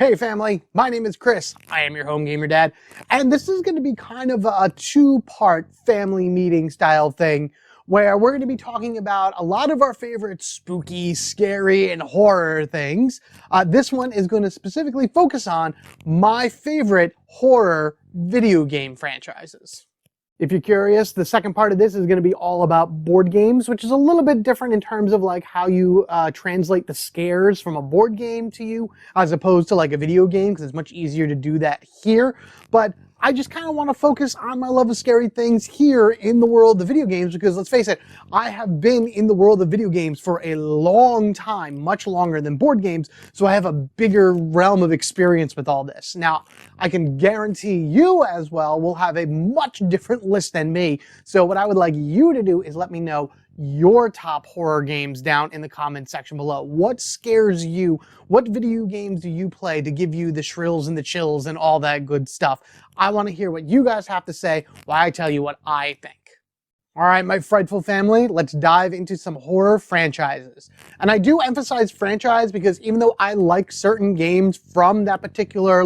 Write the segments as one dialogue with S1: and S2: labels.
S1: Hey family, my name is Chris. I am your home gamer dad, and this is going to be kind of a two-part family meeting style thing where we're going to be talking about a lot of our favorite spooky, scary, and horror things. This one is going to specifically focus on my favorite horror video game franchises. If you're curious, the second part of this is going to be all about board games, which is a little bit different in terms of like how you translate the scares from a board game to you as opposed to like a video game, because it's much easier to do that here. But I just kind of want to focus on my love of scary things here in the world of video games, because let's face it, I have been in the world of video games for a long time, much longer than board games, so I have a bigger realm of experience with all this. Now, I can guarantee you as well will have a much different list than me, so what I would like you to do is let me know your top horror games down in the comments section below. What scares you? What video games do you play to give you the shrills and the chills and all that good stuff? I want to hear what you guys have to say while I tell you what I think. All right, my frightful family, let's dive into some horror franchises. And I do emphasize franchise because even though I like certain games from that particular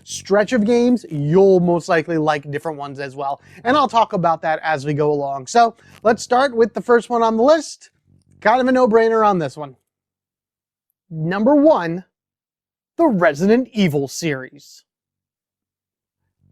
S1: stretch of games, you'll most likely like different ones as well. And I'll talk about that as we go along. So let's start with the first one on the list. Kind of a no-brainer on this one. Number 1, the Resident Evil series.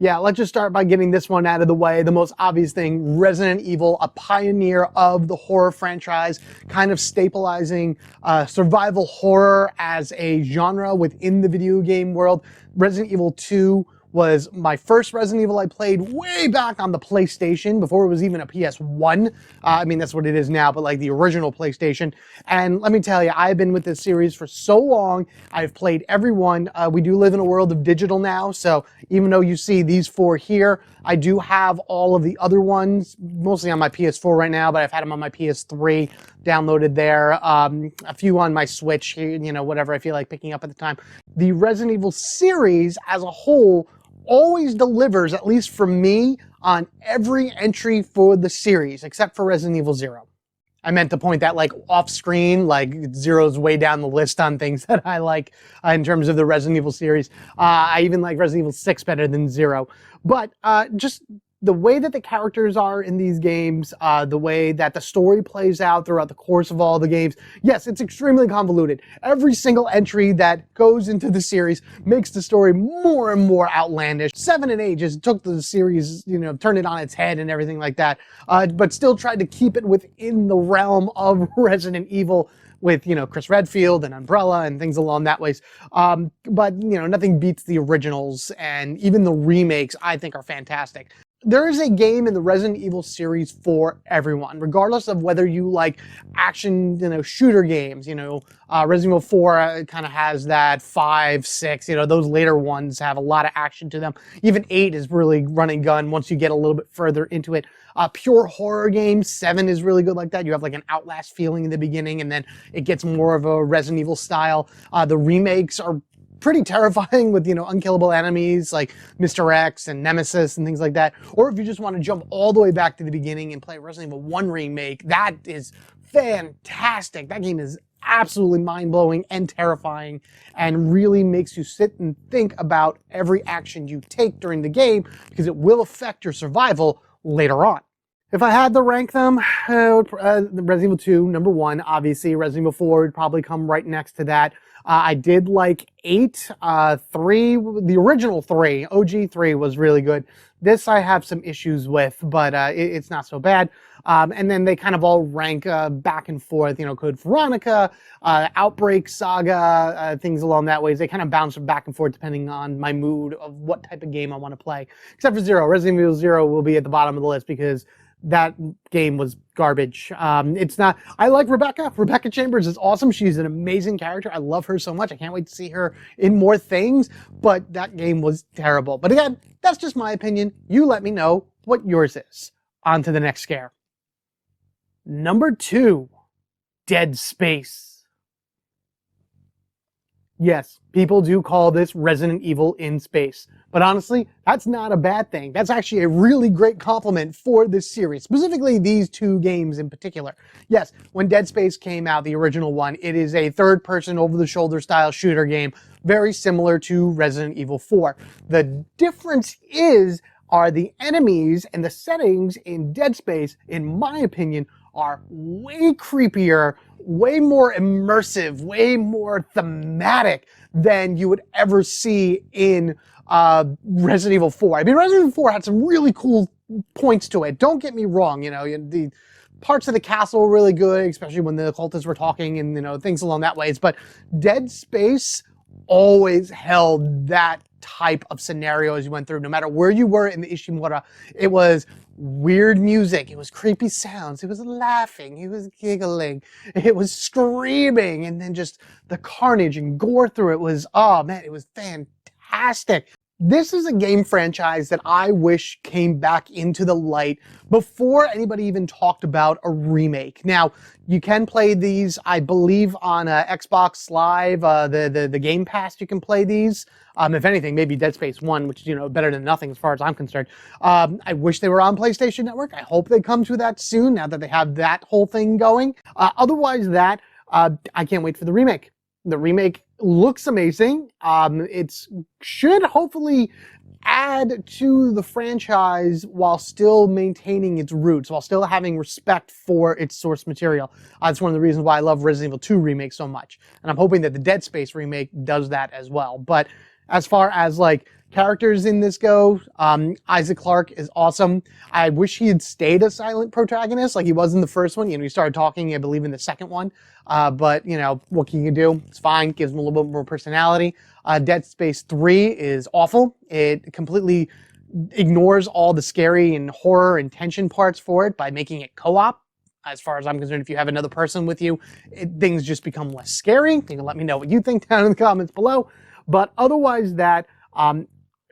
S1: Yeah, let's just start by getting this one out of the way. The most obvious thing, Resident Evil, a pioneer of the horror franchise, kind of stabilizing survival horror as a genre within the video game world. Resident Evil 2 was my first Resident Evil I played way back on the PlayStation, before it was even a PS1. I mean, that's what it is now, but like the original PlayStation. And let me tell you, I've been with this series for so long. I've played every one. We do live in a world of digital now, so even though you see these 4 here, I do have all of the other ones, mostly on my PS4 right now, but I've had them on my PS3 downloaded there, a few on my Switch, you know, whatever I feel like picking up at the time. The Resident Evil series as a whole always delivers, at least for me, on every entry for the series, except for Resident Evil 0. I meant to point that off screen, Zero's way down the list on things that I like in terms of the Resident Evil series. I even like Resident Evil 6 better than 0. But just the way that the characters are in these games, the way that the story plays out throughout the course of all the games, yes, it's extremely convoluted. Every single entry that goes into the series makes the story more and more outlandish. 7 and 8 just took the series, you know, turned it on its head and everything like that, but still tried to keep it within the realm of Resident Evil with, you know, Chris Redfield and Umbrella and things along that ways. But, you know, nothing beats the originals, and even the remakes I think are fantastic. There is a game in the Resident Evil series for everyone, regardless of whether you like action, you know, shooter games. You know, Resident Evil 4 kind of has that. 5, 6, you know, those later ones have a lot of action to them. Even 8 is really run and gun once you get a little bit further into it. Pure horror games, 7 is really good like that. You have like an Outlast feeling in the beginning, and then it gets more of a Resident Evil style. The remakes are pretty terrifying with, you know, unkillable enemies like Mr. X and Nemesis and things like that. Or if you just want to jump all the way back to the beginning and play Resident Evil 1 remake, that is fantastic. That game is absolutely mind-blowing and terrifying, and really makes you sit and think about every action you take during the game, because it will affect your survival later on. If I had to rank them, Resident Evil 2, number 1, obviously. Resident Evil 4 would probably come right next to that. I did like 8, 3, the original 3, OG 3 was really good. This I have some issues with, but it's not so bad. And then they kind of all rank back and forth, you know, Code Veronica, Outbreak Saga, things along that ways. They kind of bounce back and forth depending on my mood of what type of game I want to play. Except for 0. Resident Evil 0 will be at the bottom of the list because that game was garbage. It's not. I like Rebecca. Rebecca Chambers is awesome. She's an amazing character. I love her so much. I can't wait to see her in more things, but that game was terrible. But again, that's just my opinion. You let me know what yours is. On to the next scare. Number 2, Dead Space. Yes, people do call this Resident Evil in space. But honestly, that's not a bad thing. That's actually a really great compliment for this series, specifically these 2 games in particular. Yes, when Dead Space came out, the original one, it is a third-person over-the-shoulder style shooter game, very similar to Resident Evil 4. The difference are the enemies and the settings in Dead Space, in my opinion, are way creepier, way more immersive, way more thematic than you would ever see in Resident Evil 4. I mean, Resident Evil 4 had some really cool points to it. Don't get me wrong, the parts of the castle were really good, especially when the cultists were talking and, things along that ways. But Dead Space always held that type of scenario as you went through. No matter where you were in the Ishimura, it was weird music, it was creepy sounds, it was laughing, it was giggling, it was screaming, and then just the carnage and gore through it was, oh man, it was fantastic. This is a game franchise that I wish came back into the light before anybody even talked about a remake. Now, you can play these, I believe, on Xbox Live, the Game Pass, you can play these. If anything, maybe Dead Space 1, which is, better than nothing as far as I'm concerned. I wish they were on PlayStation Network. I hope they come to that soon, now that they have that whole thing going. Otherwise, I can't wait for the remake. The remake looks amazing. It should hopefully add to the franchise while still maintaining its roots, while still having respect for its source material. That's one of the reasons why I love Resident Evil 2 remake so much. And I'm hoping that the Dead Space remake does that as well. But as far as characters in this go, Isaac Clarke is awesome. I wish he had stayed a silent protagonist like he was in the first one. He started talking, I believe, in the second one. But, what can you do? It's fine. Gives him a little bit more personality. Dead Space 3 is awful. It completely ignores all the scary and horror and tension parts for it by making it co-op. As far as I'm concerned, if you have another person with you, things just become less scary. You can let me know what you think down in the comments below. But otherwise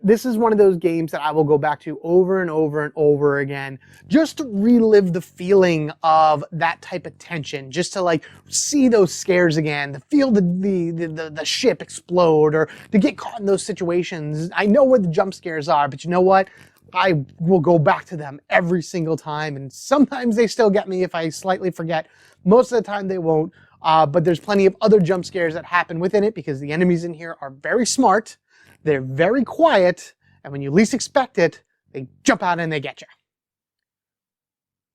S1: this is one of those games that I will go back to over and over and over again, just to relive the feeling of that type of tension, just to see those scares again, to feel the ship explode, or to get caught in those situations. I know where the jump scares are, but you know what? I will go back to them every single time, and sometimes they still get me if I slightly forget. Most of the time they won't, but there's plenty of other jump scares that happen within it because the enemies in here are very smart. They're very quiet, and when you least expect it, they jump out and they get you.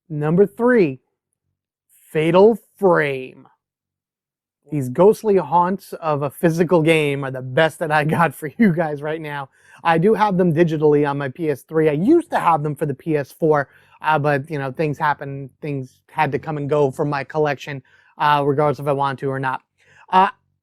S1: Number 3, Fatal Frame. These ghostly haunts of a physical game are the best that I got for you guys right now. I do have them digitally on my PS3. I used to have them for the PS4, but things happen. Things had to come and go from my collection, regardless if I want to or not.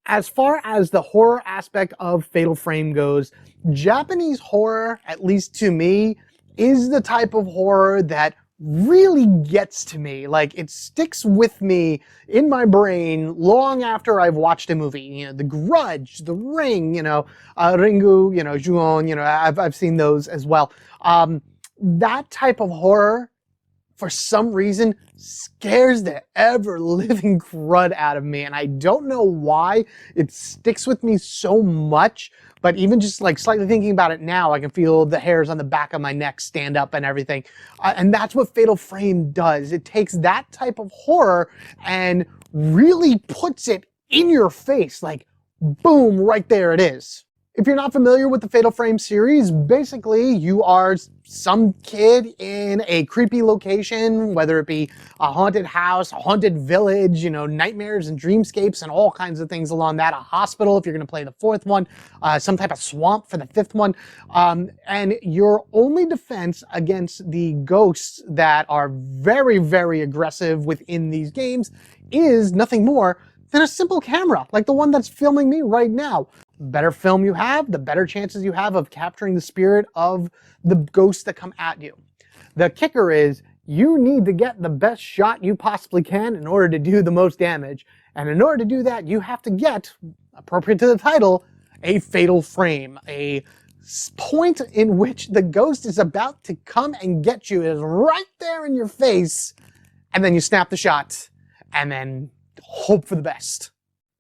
S1: As far as the horror aspect of Fatal Frame goes, Japanese horror, at least to me, is the type of horror that really gets to me. It sticks with me in my brain long after I've watched a movie. The Grudge, The Ring, Ringu, Ju-on, I've seen those as well. That type of horror, for some reason, scares the ever-living crud out of me. And I don't know why it sticks with me so much, but even just slightly thinking about it now, I can feel the hairs on the back of my neck stand up and everything. And that's what Fatal Frame does. It takes that type of horror and really puts it in your face. Boom, right there it is. If you're not familiar with the Fatal Frame series, basically you are some kid in a creepy location, whether it be a haunted house, a haunted village, nightmares and dreamscapes and all kinds of things along that, a hospital if you're going to play the 4th one, some type of swamp for the 5th one, and your only defense against the ghosts that are very, very aggressive within these games is nothing more than a simple camera, like the one that's filming me right now. Better film you have, the better chances you have of capturing the spirit of the ghosts that come at you. The kicker is you need to get the best shot you possibly can in order to do the most damage. And in order to do that, you have to get, appropriate to the title, a fatal frame. A point in which the ghost is about to come and get you. It is right there in your face. And then you snap the shot and then hope for the best.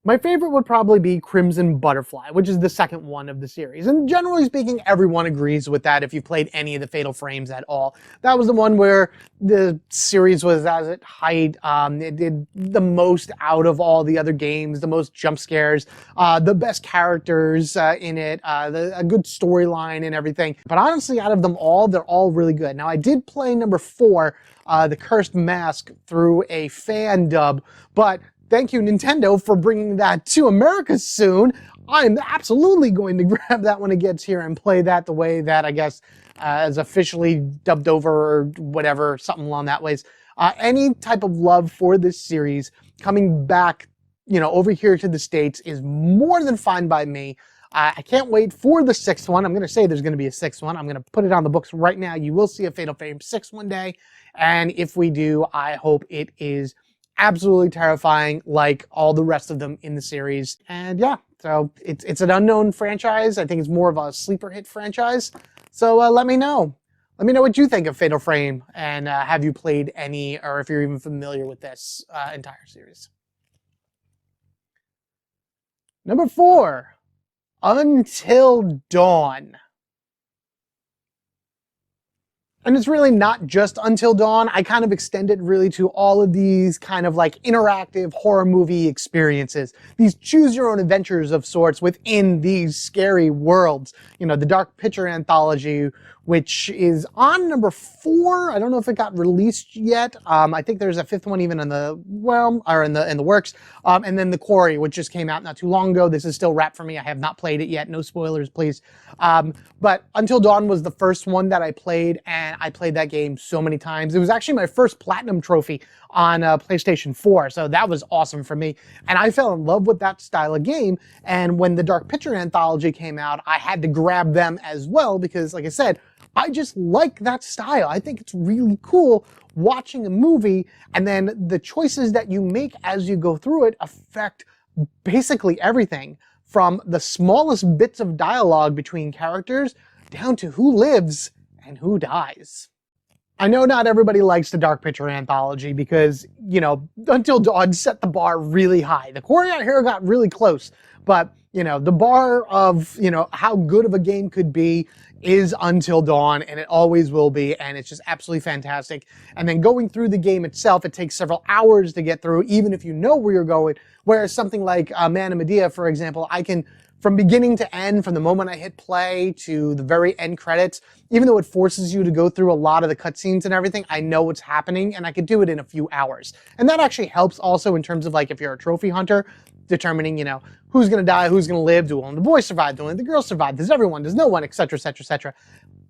S1: My favorite would probably be Crimson Butterfly, which is the second one of the series. And generally speaking, everyone agrees with that if you've played any of the Fatal Frames at all. That was the one where the series was at its height. It did the most out of all the other games, the most jump scares, the best characters in it, a good storyline and everything. But honestly, out of them all, they're all really good. Now, I did play number 4, The Cursed Mask, through a fan dub, but thank you, Nintendo, for bringing that to America soon. I'm absolutely going to grab that when it gets here and play that the way that I guess is officially dubbed over or whatever, something along that ways. Any type of love for this series coming back, over here to the States is more than fine by me. I can't wait for the 6th one. I'm going to say there's going to be a 6th one. I'm going to put it on the books right now. You will see a Fatal Frame 6 one day. And if we do, I hope it is absolutely terrifying like all the rest of them in the series. And yeah, so it's an unknown franchise. I think it's more of a sleeper hit franchise. So let me know. Let me know what you think of Fatal Frame, and have you played any, or if you're even familiar with this entire series. Number 4, Until Dawn. And it's really not just Until Dawn. I kind of extend it really to all of these kind of like interactive horror movie experiences. These choose your own adventures of sorts within these scary worlds. The Dark Picture Anthology, which is on number 4. I don't know if it got released yet. I think there's a 5th one even in the works. And then The Quarry, which just came out not too long ago. This is still wrapped for me. I have not played it yet. No spoilers, please. But Until Dawn was the first one that I played, and I played that game so many times. It was actually my first platinum trophy on PlayStation 4, so that was awesome for me. And I fell in love with that style of game, and when the Dark Picture Anthology came out, I had to grab them as well because, like I said, I just like that style. I think it's really cool watching a movie, and then the choices that you make as you go through it affect basically everything, from the smallest bits of dialogue between characters down to who lives and who dies. I know not everybody likes the Dark Picture Anthology because, Until Dawn set the bar really high. The Quarry out here got really close, but, the bar of, how good of a game could be is Until Dawn, and it always will be, and it's just absolutely fantastic. And then going through the game itself, it takes several hours to get through, even if you know where you're going, whereas something like Man of Medea, for example, I can, from beginning to end, from the moment I hit play to the very end credits, even though it forces you to go through a lot of the cutscenes and everything, I know what's happening, and I can do it in a few hours. And that actually helps also in terms of like if you're a trophy hunter, determining, who's going to die, who's going to live, do only the boys survive, do only the girls survive, does everyone, does no one, etc., etc., etc.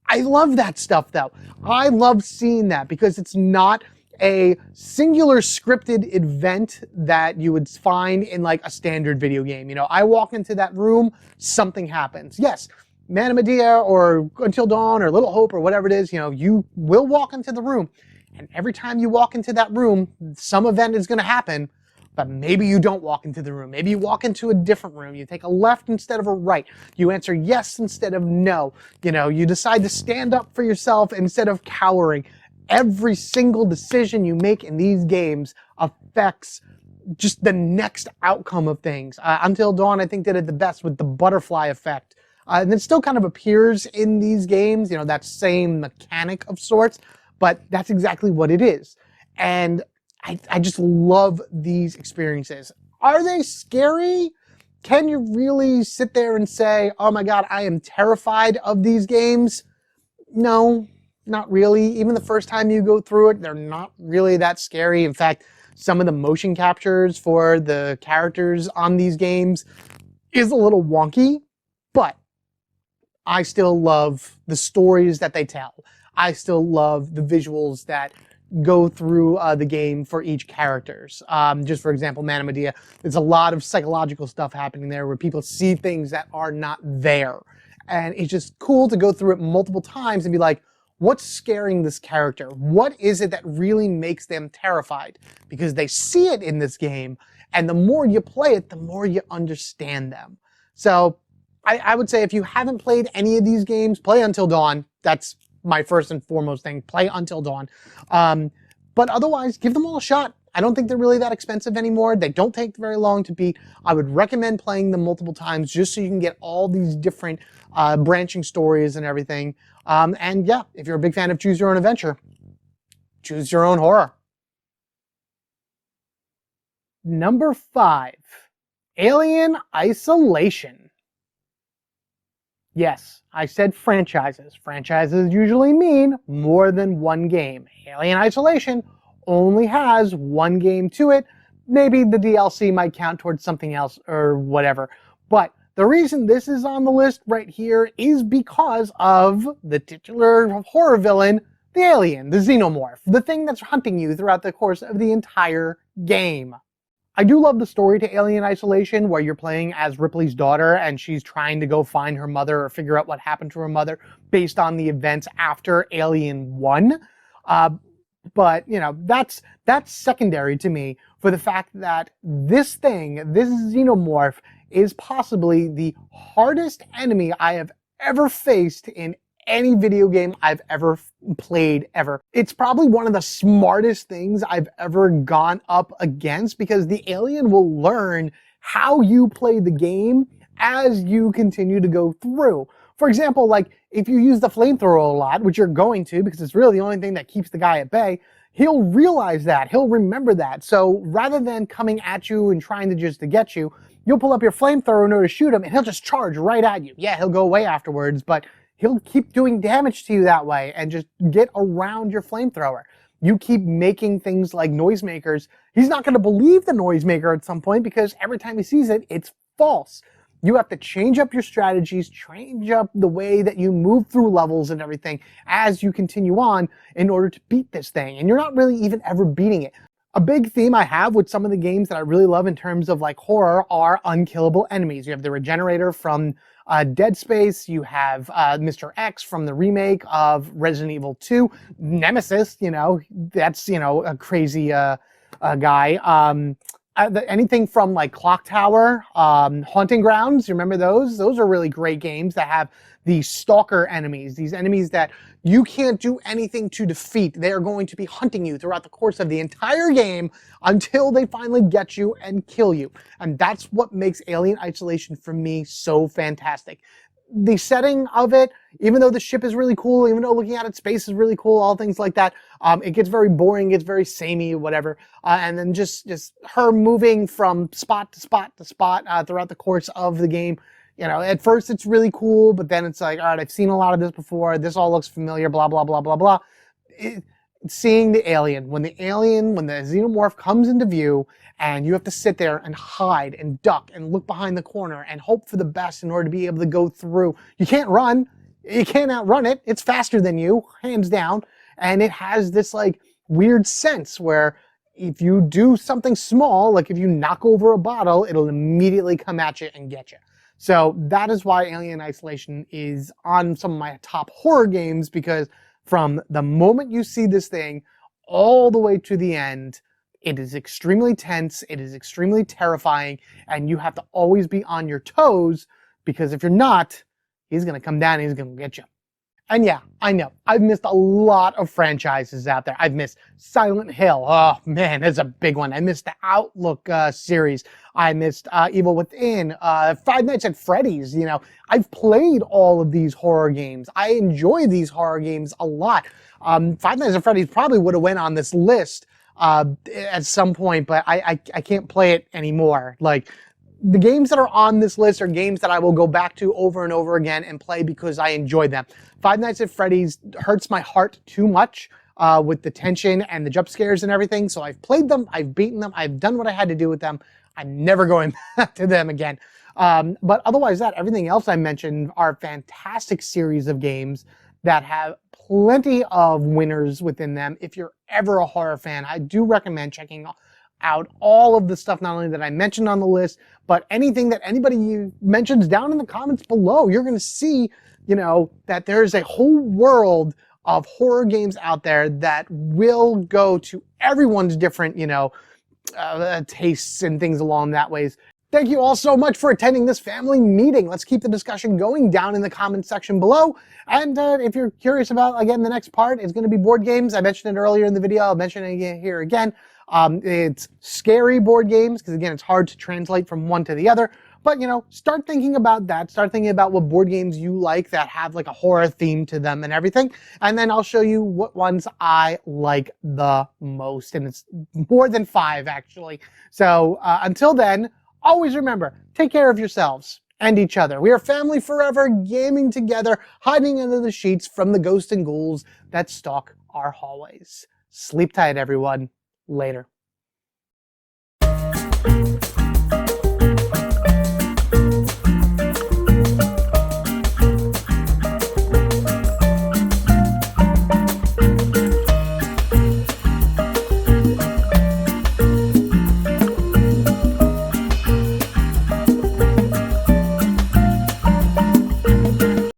S1: I love that stuff, though. I love seeing that because it's not a singular scripted event that you would find in like a standard video game. I walk into that room, something happens. Yes, Man of Medea or Until Dawn or Little Hope or whatever it is, you will walk into the room. And every time you walk into that room, some event is going to happen. But maybe you don't walk into the room. Maybe you walk into a different room. You take a left instead of a right. You answer yes instead of no. You decide to stand up for yourself instead of cowering. Every single decision you make in these games affects just the next outcome of things. Until Dawn, I think, did it the best with the butterfly effect. And it still kind of appears in these games, that same mechanic of sorts, but that's exactly what it is. And I just love these experiences. Are they scary? Can you really sit there and say, oh my God, I am terrified of these games? No, not really. Even the first time you go through it, they're not really that scary. In fact, some of the motion captures for the characters on these games is a little wonky, but I still love the stories that they tell. I still love the visuals that go through the game for each characters. Just for example, Man of Medea, there's a lot of psychological stuff happening there where people see things that are not there. And it's just cool to go through it multiple times and be like, what's scaring this character? What is it that really makes them terrified? Because they see it in this game, and the more you play it, the more you understand them. So I would say if you haven't played any of these games, play Until Dawn. That's my first and foremost thing. Play Until Dawn. But otherwise, give them all a shot. I don't think they're really that expensive anymore. They don't take very long to beat. I would recommend playing them multiple times just so you can get all these different branching stories and everything. And yeah, if you're a big fan of Choose Your Own Adventure, choose your own horror. Number 5, Alien Isolation. Yes, I said franchises. Franchises usually mean more than one game. Alien Isolation only has one game to it. Maybe the DLC might count towards something else or whatever. But the reason this is on the list right here is because of the titular horror villain, the alien, the xenomorph, the thing that's hunting you throughout the course of the entire game. I do love the story to Alien Isolation, where you're playing as Ripley's daughter and she's trying to go find her mother or figure out what happened to her mother based on the events after Alien 1. But, you know, that's secondary to me for the fact that this thing, this xenomorph, is possibly the hardest enemy I have ever faced in any video game I've ever played ever. It's probably one of the smartest things I've ever gone up against, because the alien will learn how you play the game as you continue to go through. For example, like if you use the flamethrower a lot, which you're going to because it's really the only thing that keeps the guy at bay, he'll realize that, he'll remember that. So rather than coming at you and trying to get you, you'll pull up your flamethrower in order to shoot him and he'll just charge right at you. Yeah, he'll go away afterwards, but he'll keep doing damage to you that way and just get around your flamethrower. You keep making things like noisemakers. He's not going to believe the noisemaker at some point because every time he sees it, it's false. You have to change up your strategies, change up the way that you move through levels and everything as you continue on in order to beat this thing. And you're not really even ever beating it. A big theme I have with some of the games that I really love in terms of like horror are unkillable enemies. You have the Regenerator from Dead Space, you have Mr. X from the remake of Resident Evil 2, Nemesis, you know, that's, you know, a crazy guy. Anything from like Clock Tower, Haunting Grounds, you remember those? Those are really great games that have these stalker enemies, these enemies that you can't do anything to defeat. They are going to be hunting you throughout the course of the entire game until they finally get you and kill you. And that's what makes Alien Isolation for me so fantastic. The setting of it, even though the ship is really cool, even though looking at its space is really cool, all things like that, it gets very boring, gets very samey, whatever. And then just her moving from spot to spot to spot throughout the course of the game. You know, at first it's really cool, but then it's like, all right, I've seen a lot of this before. This all looks familiar, blah, blah, blah, blah, blah. Seeing the alien, when the xenomorph comes into view and you have to sit there and hide and duck and look behind the corner and hope for the best in order to be able to go through. You can't run. You can't outrun it. It's faster than you, hands down. And it has this like weird sense where if you do something small, like if you knock over a bottle, it'll immediately come at you and get you. So that is why Alien Isolation is on some of my top horror games, because from the moment you see this thing all the way to the end, it is extremely tense, it is extremely terrifying, and you have to always be on your toes, because if you're not, he's going to come down and he's going to get you. And yeah, I know, I've missed a lot of franchises out there. I've missed Silent Hill. Oh man, that's a big one. I missed the Outlook series. I missed Evil Within, Five Nights at Freddy's. You know, I've played all of these horror games. I enjoy these horror games a lot. Five Nights at Freddy's probably would have went on this list at some point, but I can't play it anymore. Like, the games that are on this list are games that I will go back to over and over again and play because I enjoy them. Five Nights at Freddy's hurts my heart too much with the tension and the jump scares and everything. So I've played them, I've beaten them, I've done what I had to do with them. I'm never going back to them again. But otherwise that, everything else I mentioned are fantastic series of games that have plenty of winners within them. If you're ever a horror fan, I do recommend checking out all of the stuff, not only that I mentioned on the list, but anything that anybody mentions down in the comments below. You're going to see, you know, that there's a whole world of horror games out there that will go to everyone's different, you know, tastes and things along that ways. Thank you all so much for attending this family meeting. Let's keep the discussion going down in the comments section below. And if you're curious about, again, the next part is going to be board games. I mentioned it earlier in the video. I'll mention it here again. It's scary board games, because again, it's hard to translate from one to the other. But, start thinking about that. Start thinking about what board games you like that have like a horror theme to them and everything. And then I'll show you what ones I like the most. And it's more than 5, actually. So until then, always remember, take care of yourselves and each other. We are family forever, gaming together, hiding under the sheets from the ghosts and ghouls that stalk our hallways. Sleep tight, everyone. Later.